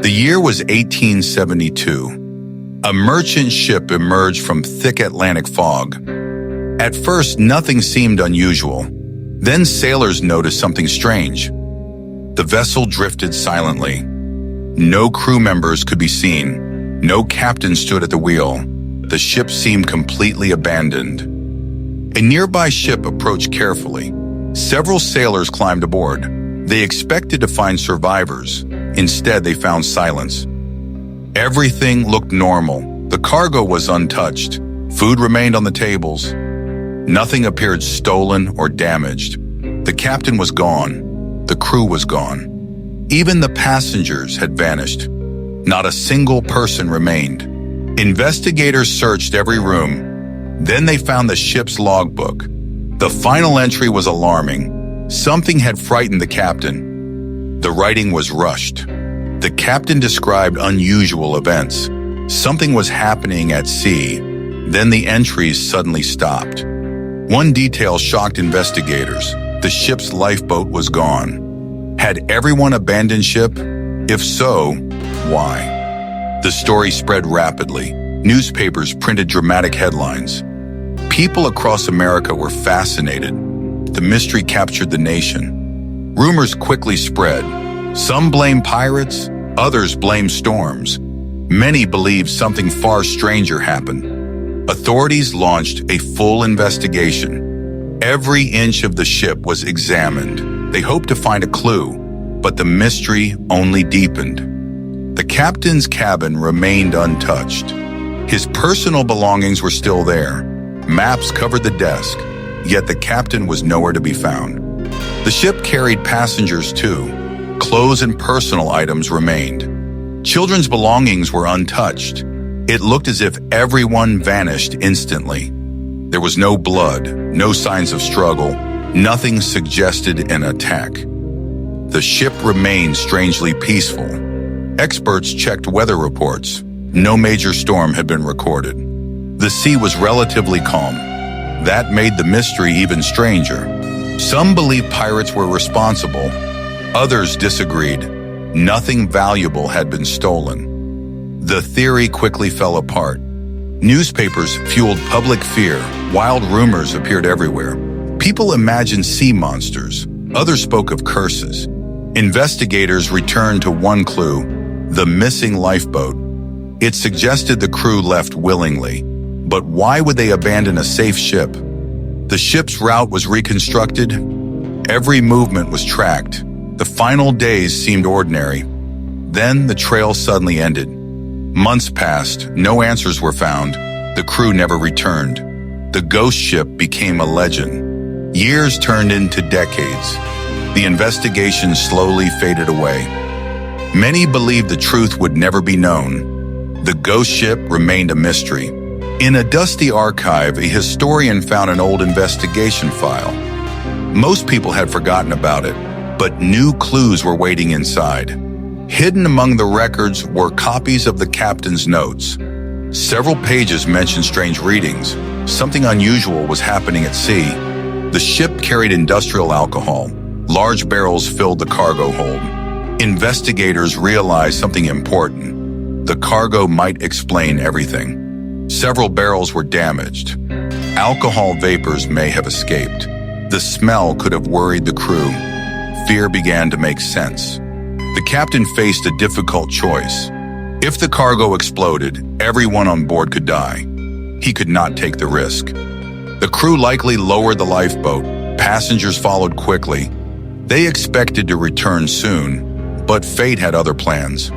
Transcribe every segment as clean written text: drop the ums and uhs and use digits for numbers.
The year was 1872. A merchant ship emerged from thick Atlantic fog. At first, nothing seemed unusual. Then sailors noticed something strange. The vessel drifted silently. No crew members could be seen. No captain stood at the wheel. The ship seemed completely abandoned. A nearby ship approached carefully. Several sailors climbed aboard. They expected to find survivors. Instead, they found silence. Everything looked normal. The cargo was untouched. Food remained on the tables. Nothing appeared stolen or damaged. The captain was gone. The crew was gone. Even the passengers had vanished. Not a single person remained. Investigators searched every room. Then they found the ship's logbook. The final entry was alarming. Something had frightened the captain. The writing was rushed. The captain described unusual events. Something was happening at sea. Then the entries suddenly stopped. One detail shocked investigators. The ship's lifeboat was gone. Had everyone abandoned ship? If so, why? The story spread rapidly. Newspapers printed dramatic headlines. People across America were fascinated. The mystery captured the nation. Rumors quickly spread. Some blamed pirates, others blamed storms. Many believed something far stranger happened. Authorities launched a full investigation. Every inch of the ship was examined. They hoped to find a clue, but the mystery only deepened. The captain's cabin remained untouched. His personal belongings were still there. Maps covered the desk, yet the captain was nowhere to be found. The ship carried passengers too. Clothes and personal items remained. Children's belongings were untouched. It looked as if everyone vanished instantly. There was no blood, no signs of struggle, nothing suggested an attack. The ship remained strangely peaceful. Experts checked weather reports. No major storm had been recorded. The sea was relatively calm. That made the mystery even stranger. Some believed pirates were responsible. Others disagreed. Nothing valuable had been stolen. The theory quickly fell apart. Newspapers fueled public fear. Wild rumors appeared everywhere. People imagined sea monsters. Others spoke of curses. Investigators returned to one clue: the missing lifeboat. It suggested the crew left willingly. But why would they abandon a safe ship? The ship's route was reconstructed. Every movement was tracked. The final days seemed ordinary. Then the trail suddenly ended. Months passed, no answers were found. The crew never returned. The ghost ship became a legend. Years turned into decades. The investigation slowly faded away. Many believed the truth would never be known. The ghost ship remained a mystery. In a dusty archive, a historian found an old investigation file. Most people had forgotten about it, but new clues were waiting inside. Hidden among the records were copies of the captain's notes. Several pages mentioned strange readings. Something unusual was happening at sea. The ship carried industrial alcohol. Large barrels filled the cargo hold. Investigators realized something important. The cargo might explain everything. Several barrels were damaged. Alcohol vapors may have escaped. The smell could have worried the crew. Fear began to make sense. The captain faced a difficult choice. If the cargo exploded, everyone on board could die. He could not take the risk. The crew likely lowered the lifeboat. Passengers followed quickly. They expected to return soon, but fate had other plans.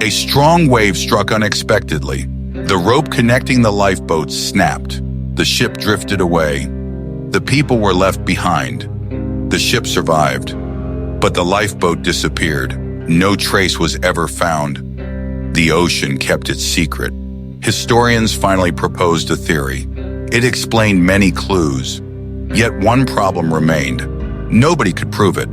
A strong wave struck unexpectedly. The rope connecting the lifeboat snapped. The ship drifted away. The people were left behind. The ship survived, but the lifeboat disappeared. No trace was ever found. The ocean kept its secret. Historians finally proposed a theory. It explained many clues. Yet one problem remained. Nobody could prove it.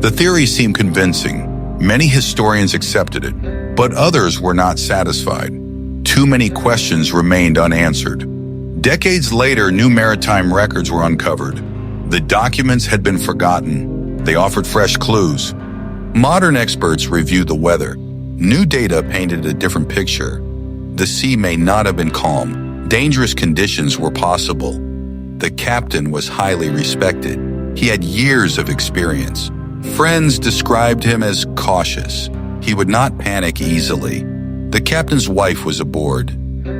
The theory seemed convincing. Many historians accepted it, but others were not satisfied. Too many questions remained unanswered. Decades later, new maritime records were uncovered. The documents had been forgotten. They offered fresh clues. Modern experts reviewed the weather. New data painted a different picture. The sea may not have been calm. Dangerous conditions were possible. The captain was highly respected. He had years of experience. Friends described him as cautious. He would not panic easily. The captain's wife was aboard.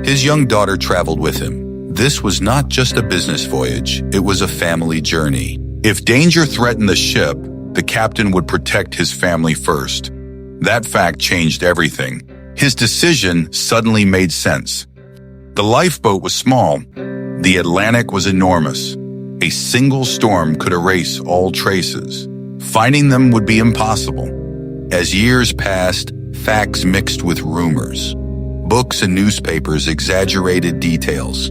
His young daughter traveled with him. This was not just a business voyage, it was a family journey. If danger threatened the ship, the captain would protect his family first. That fact changed everything. His decision suddenly made sense. The lifeboat was small. The Atlantic was enormous. A single storm could erase all traces. Finding them would be impossible. As years passed, facts mixed with rumors. Books and newspapers exaggerated details.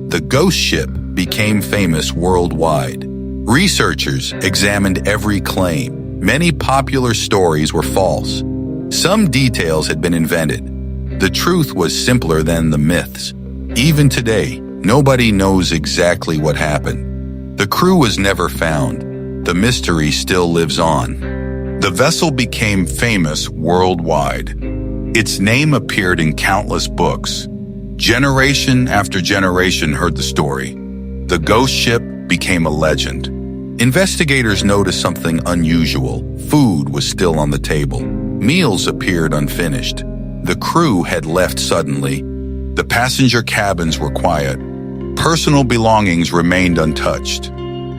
The ghost ship became famous worldwide. Researchers examined every claim. Many popular stories were false. Some details had been invented. The truth was simpler than the myths. Even today, nobody knows exactly what happened. The crew was never found. The mystery still lives on. The vessel became famous worldwide. Its name appeared in countless books. Generation after generation heard the story. The ghost ship became a legend. Investigators noticed something unusual. Food was still on the table. Meals appeared unfinished. The crew had left suddenly. The passenger cabins were quiet. Personal belongings remained untouched.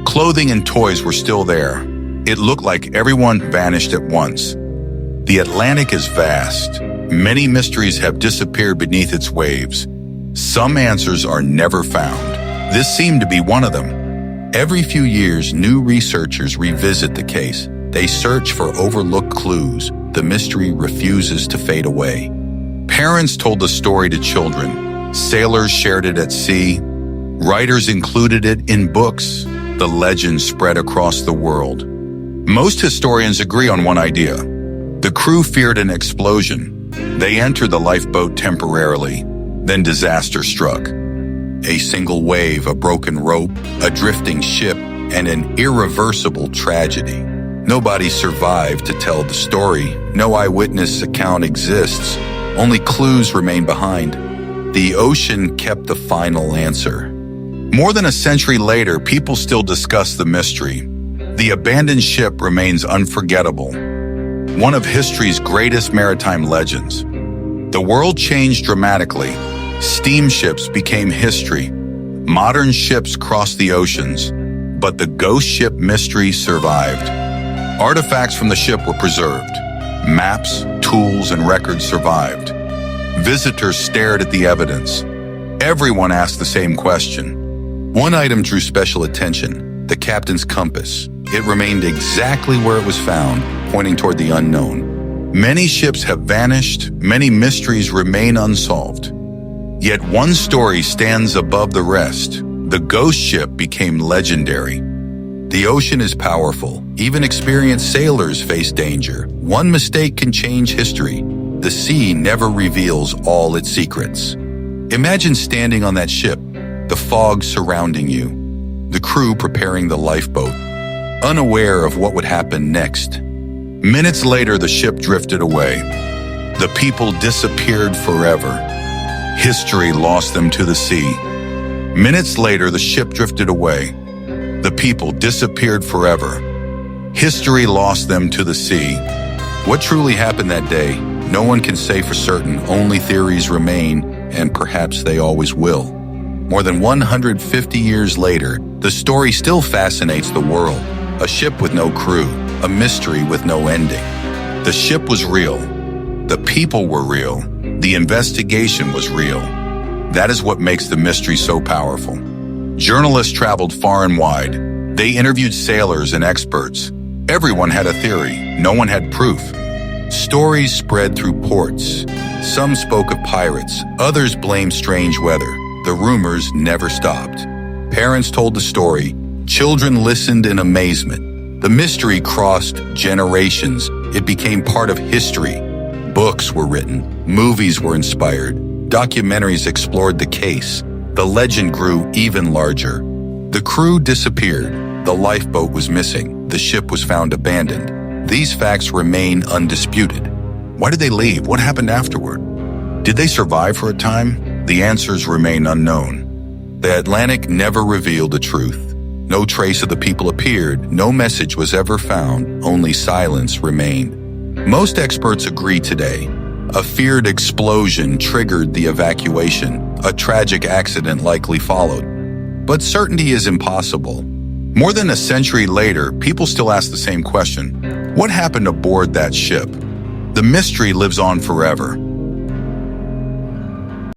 Clothing and toys were still there. It looked like everyone vanished at once. The Atlantic is vast. Many mysteries have disappeared beneath its waves. Some answers are never found. This seemed to be one of them. Every few years, new researchers revisit the case. They search for overlooked clues. The mystery refuses to fade away. Parents told the story to children. Sailors shared it at sea. Writers included it in books. The legend spread across the world. Most historians agree on one idea. The crew feared an explosion. They entered the lifeboat temporarily. Then disaster struck. A single wave, a broken rope, a drifting ship, and an irreversible tragedy. Nobody survived to tell the story. No eyewitness account exists. Only clues remain behind. The ocean kept the final answer. More than a century later, people still discuss the mystery. The abandoned ship remains unforgettable. One of history's greatest maritime legends. The world changed dramatically. Steamships became history. Modern ships crossed the oceans, but the ghost ship mystery survived. Artifacts from the ship were preserved. Maps, tools, and records survived. Visitors stared at the evidence. Everyone asked the same question. One item drew special attention: the captain's compass. It remained exactly where it was found, pointing toward the unknown. Many ships have vanished. Many mysteries remain unsolved. Yet one story stands above the rest. The ghost ship became legendary. The ocean is powerful. Even experienced sailors face danger. One mistake can change history. The sea never reveals all its secrets. Imagine standing on that ship, the fog surrounding you, the crew preparing the lifeboat, unaware of what would happen next. Minutes later, the ship drifted away. The people disappeared forever. History lost them to the sea. Minutes later, the ship drifted away. The people disappeared forever. History lost them to the sea. What truly happened that day, no one can say for certain. Only theories remain, and perhaps they always will. More than 150 years later, the story still fascinates the world. A ship with no crew, a mystery with no ending. The ship was real. The people were real. The investigation was real. That is what makes the mystery so powerful. Journalists traveled far and wide. They interviewed sailors and experts. Everyone had a theory. No one had proof. Stories spread through ports. Some spoke of pirates. Others blamed strange weather. The rumors never stopped. Parents told the story. Children listened in amazement. The mystery crossed generations. It became part of history. Books were written. Movies were inspired. Documentaries explored the case. The legend grew even larger. The crew disappeared. The lifeboat was missing. The ship was found abandoned. These facts remain undisputed. Why did they leave? What happened afterward? Did they survive for a time? The answers remain unknown. The Atlantic never revealed the truth. No trace of the people appeared, no message was ever found, only silence remained. Most experts agree today. A feared explosion triggered the evacuation. A tragic accident likely followed. But certainty is impossible. More than a century later, people still ask the same question. What happened aboard that ship? The mystery lives on forever.